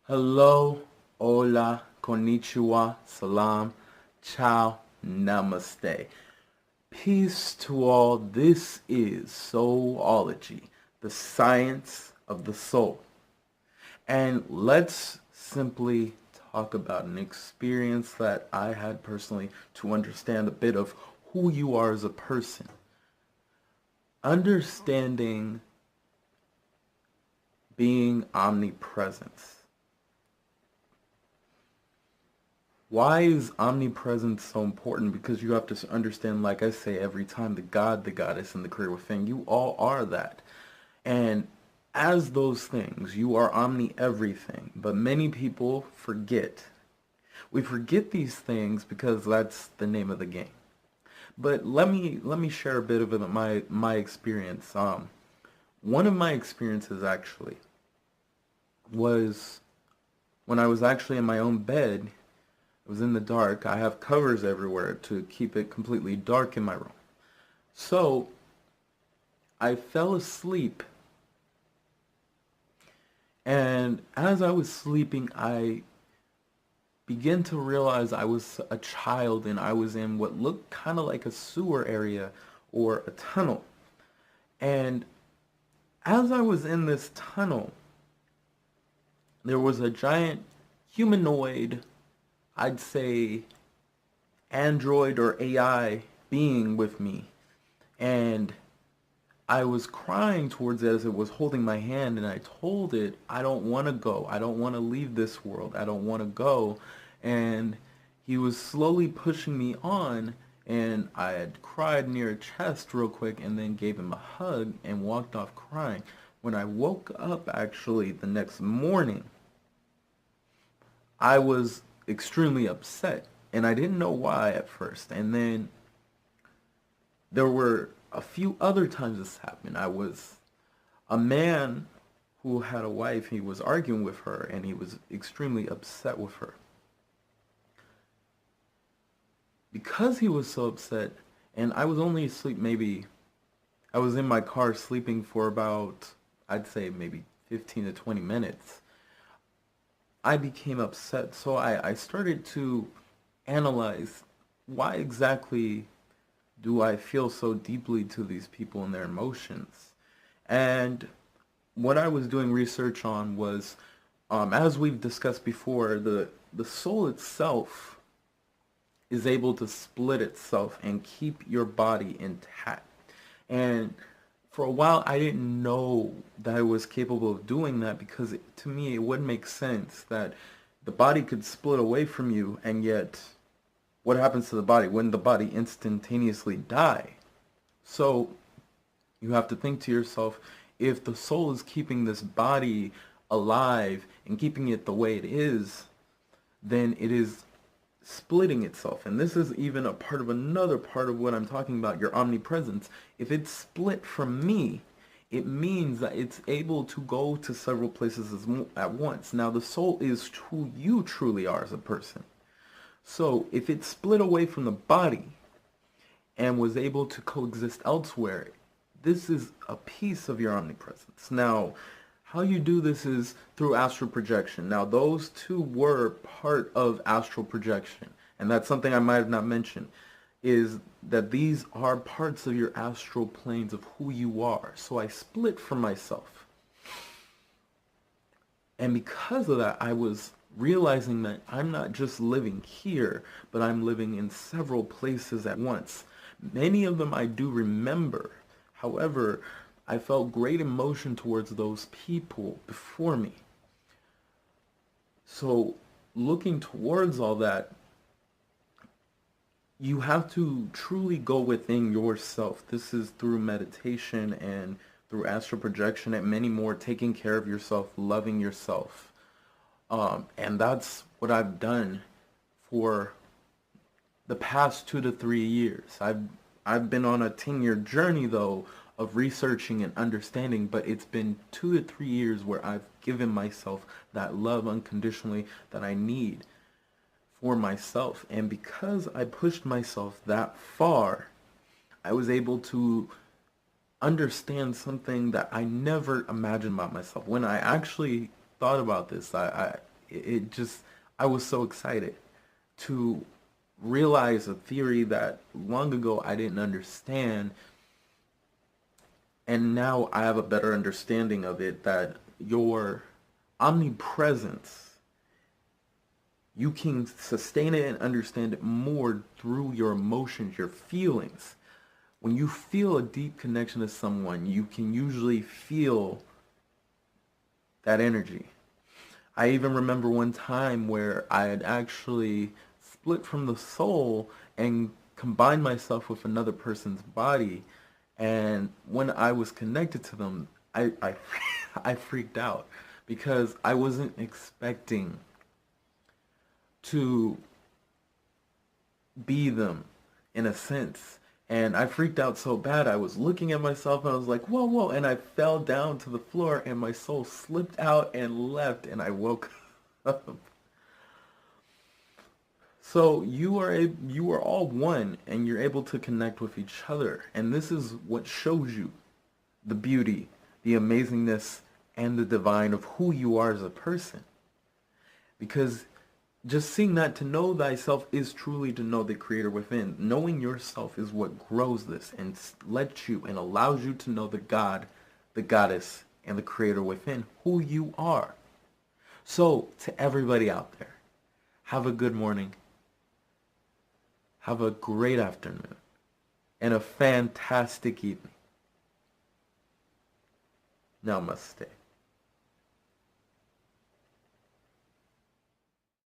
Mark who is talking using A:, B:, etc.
A: Hello, Hola, Konnichiwa, Salaam, Ciao Namaste. Peace to all. This is Soulology, the science of the soul. And let's simply talk about an experience that I had personally to understand a bit of who you are as a person. Understanding being omnipresent. Why is omnipresence so important? Because you have to understand, like I say every time, the God, the goddess, and the creator within. You all are that. And as those things, you are omni everything. But many people forget. We forget these things because that's the name of the game. But let me share a bit of my experience. One of my experiences actually was when I was actually in my own bed. It was in the dark. I have covers everywhere to keep it completely dark in my room. So I fell asleep. And as I was sleeping, I began to realize I was a child and I was in what looked kind of like a sewer area or a tunnel. And as I was in this tunnel, there was a giant humanoid, I'd say android or AI being with me. And I was crying towards it as it was holding my hand, and I told it, I don't want to go. I don't want to leave this world. I don't want to go. And he was slowly pushing me on, and I had cried near his chest real quick and then gave him a hug and walked off crying. When I woke up actually the next morning, I was extremely upset, and I didn't know why at first. And then there were a few other times this happened. I was a man who had a wife. He was arguing with her, and he was extremely upset with her. Because he was so upset, and I was only asleep maybe, I was in my car sleeping for about, I'd say maybe 15 to 20 minutes. I became upset, so I started to analyze why exactly do I feel so deeply to these people and their emotions. And what I was doing research on was, as we've discussed before, the soul itself is able to split itself and keep your body intact. And for a while, I didn't know that I was capable of doing that because to me, it wouldn't make sense that the body could split away from you, and yet what happens to the body? Wouldn't the body instantaneously die? So you have to think to yourself, if the soul is keeping this body alive and keeping it the way it is, then it is splitting itself. And this is even a part of another part of what I'm talking about, your omnipresence. If it's split from me, it means that it's able to go to several places at once. Now, the soul is who you truly are as a person. So if it split away from the body and was able to coexist elsewhere, this is a piece of your omnipresence. Now, how you do this is through astral projection. Now, those two were part of astral projection, and that's something I might have not mentioned, is that these are parts of your astral planes of who you are. So I split from myself. And because of that, I was realizing that I'm not just living here, but I'm living in several places at once. Many of them I do remember. However, I felt great emotion towards those people before me. So looking towards all that, you have to truly go within yourself. This is through meditation and through astral projection and many more, taking care of yourself, loving yourself. And that's what I've done for the past 2 to 3 years. I've been on a 10-year journey though of researching and understanding, but it's been 2 to 3 years where I've given myself that love unconditionally that I need for myself. And because I pushed myself that far, I was able to understand something that I never imagined about myself. When I actually thought about this, it just, I was so excited to realize a theory that long ago I didn't understand, and now I have a better understanding of it, that your omnipresence, you can sustain it and understand it more through your emotions, your feelings. When you feel a deep connection to someone, you can usually feel that energy. I even remember one time where I had actually split from the soul and combined myself with another person's body. And when I was connected to them, I freaked out because I wasn't expecting to be them in a sense. And I freaked out so bad, I was looking at myself and I was like, whoa, whoa. And I fell down to the floor and my soul slipped out and left and I woke up. So you are all one and you're able to connect with each other. And this is what shows you the beauty, the amazingness, and the divine of who you are as a person. Because just seeing that, to know thyself is truly to know the creator within. Knowing yourself is what grows this and lets you and allows you to know the God, the goddess, and the creator within, who you are. So, to everybody out there, have a good morning, have a great afternoon, and a fantastic evening. Namaste.